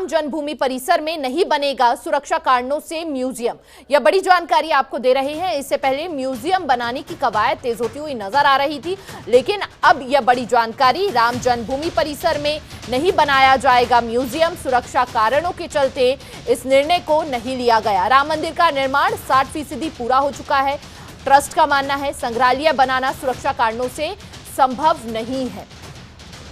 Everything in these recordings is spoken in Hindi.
राम जन्मभूमि परिसर में नहीं बनेगा सुरक्षा कारणों से म्यूजियम। यह बड़ी जानकारी आपको दे रहे हैं। इससे पहले म्यूजियम बनाने की कवायद तेज होती हुई नजर आ रही थी, लेकिन अब यह बड़ी जानकारी, राम जन्मभूमि परिसर में नहीं बनाया जाएगा म्यूजियम। सुरक्षा कारणों के चलते इस निर्णय को नहीं लिया गया। राम मंदिर का निर्माण 60% पूरा हो चुका है। ट्रस्ट का मानना है संग्रहालय बनाना सुरक्षा कारणों से संभव नहीं है।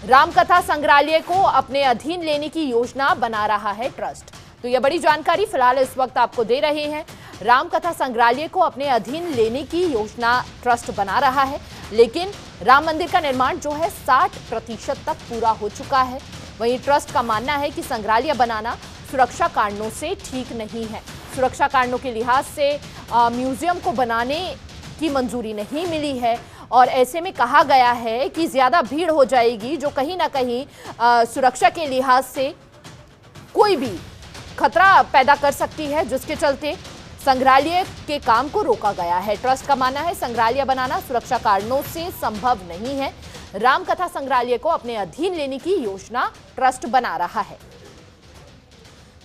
रामकथा संग्रहालय को अपने अधीन लेने की योजना बना रहा है ट्रस्ट। तो यह बड़ी जानकारी फिलहाल इस वक्त आपको दे रहे हैं। रामकथा संग्रहालय को अपने अधीन लेने की योजना ट्रस्ट बना रहा है, लेकिन राम मंदिर का निर्माण जो है 60% तक पूरा हो चुका है। वहीं ट्रस्ट का मानना है कि संग्रहालय बनाना सुरक्षा कारणों से ठीक नहीं है। सुरक्षा कारणों के लिहाज से म्यूजियम को बनाने की मंजूरी नहीं मिली है और ऐसे में कहा गया है कि ज्यादा भीड़ हो जाएगी, जो कहीं ना कहीं सुरक्षा के लिहाज से कोई भी खतरा पैदा कर सकती है, जिसके चलते संग्रहालय के काम को रोका गया है। ट्रस्ट का मानना है संग्रहालय बनाना सुरक्षा कारणों से संभव नहीं है। रामकथा संग्रहालय को अपने अधीन लेने की योजना ट्रस्ट बना रहा है।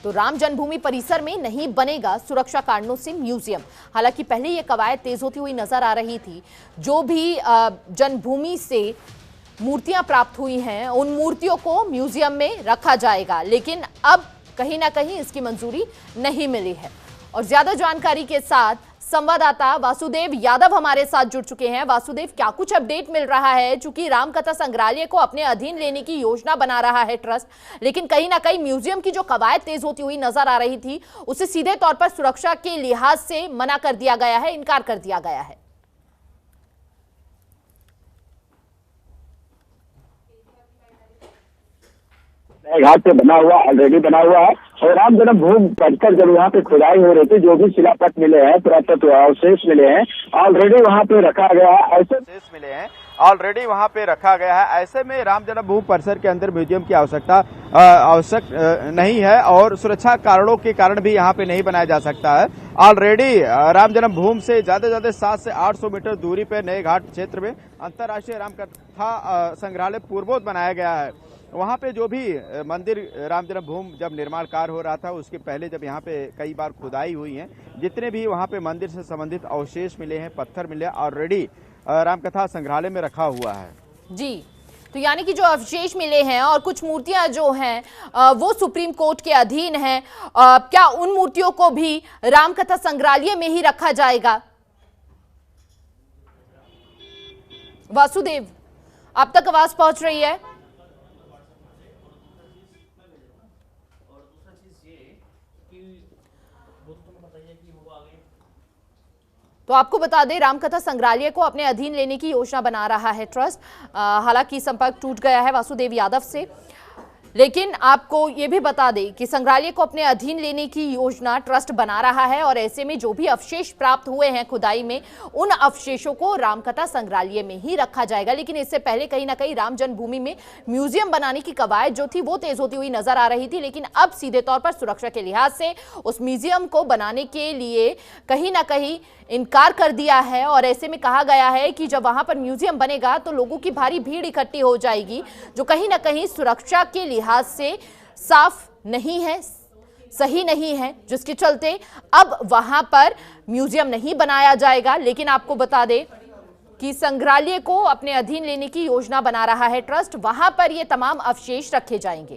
तो राम जन्मभूमि परिसर में नहीं बनेगा सुरक्षा कारणों से म्यूजियम। हालांकि पहले यह कवायद तेज होती हुई नजर आ रही थी। जो भी जन्मभूमि से मूर्तियां प्राप्त हुई हैं, उन मूर्तियों को म्यूजियम में रखा जाएगा, लेकिन अब कहीं ना कहीं इसकी मंजूरी नहीं मिली है। और ज्यादा जानकारी के साथ संवाददाता वासुदेव यादव हमारे साथ जुड़ चुके हैं। वासुदेव, क्या कुछ अपडेट मिल रहा है? चूंकि रामकथा संग्रहालय को अपने अधीन लेने की योजना बना रहा है ट्रस्ट, लेकिन कहीं ना कहीं म्यूजियम की जो कवायद तेज होती हुई नजर आ रही थी, उसे सीधे तौर पर सुरक्षा के लिहाज से मना कर दिया गया है, इनकार कर दिया गया है। घाट पे बना हुआ, ऑलरेडी बना हुआ है। और राम जन्मभूमि परिसर जब वहाँ पे खुदाई हो रही थी, जो भी शिलापट मिले हैं, पुरातत्व अवशेष मिले हैं, ऑलरेडी वहाँ पे रखा गया है। ऐसे अवशेष मिले हैं, ऑलरेडी वहाँ पे रखा गया है। ऐसे में राम जन्मभूमि परिसर के अंदर म्यूजियम की आवश्यकता आवश्यक नहीं है और सुरक्षा कारणों के कारण भी यहाँ पे नहीं बनाया जा सकता है। ऑलरेडी राम जन्मभूमि से ज्यादा 700 से 800 मीटर दूरी पे नए घाट क्षेत्र में अंतर्राष्ट्रीय रामकथा संग्रहालय पूर्वोत बनाया गया है। वहाँ पे जो भी मंदिर राम जन्मभूमि जब निर्माण कार्य हो रहा था, उसके पहले जब यहाँ पे कई बार खुदाई हुई है, जितने भी वहाँ पे मंदिर से संबंधित अवशेष मिले हैं, पत्थर मिले, ऑलरेडी रामकथा संग्रहालय में रखा हुआ है। जी, तो यानी कि जो अवशेष मिले हैं और कुछ मूर्तियां जो हैं वो सुप्रीम कोर्ट के अधीन हैं, क्या उन मूर्तियों को भी रामकथा संग्रहालय में ही रखा जाएगा? वासुदेव, अब तक आवाज पहुंच रही है? तो आपको बता दें, रामकथा संग्रहालय को अपने अधीन लेने की योजना बना रहा है ट्रस्ट। हालांकि संपर्क टूट गया है वासुदेव यादव से, लेकिन आपको ये भी बता दें कि संग्रहालय को अपने अधीन लेने की योजना ट्रस्ट बना रहा है और ऐसे में जो भी अवशेष प्राप्त हुए हैं खुदाई में, उन अवशेषों को रामकथा संग्रहालय में ही रखा जाएगा। लेकिन इससे पहले कहीं ना कहीं राम जन्मभूमि में म्यूजियम बनाने की कवायद जो थी वो तेज होती हुई नजर आ रही थी, लेकिन अब सीधे तौर पर सुरक्षा के लिहाज से उस म्यूजियम को बनाने के लिए कहीं ना कहीं इनकार कर दिया है। और ऐसे में कहा गया है कि जब वहां पर म्यूजियम बनेगा तो लोगों की भारी भीड़ इकट्ठी हो जाएगी, जो कहीं ना कहीं सुरक्षा के लिहाज से साफ नहीं है, सही नहीं है, जिसके चलते अब वहां पर म्यूजियम नहीं बनाया जाएगा। लेकिन आपको बता दें कि संग्रहालय को अपने अधीन लेने की योजना बना रहा है ट्रस्ट, वहां पर ये तमाम अवशेष रखे जाएंगे।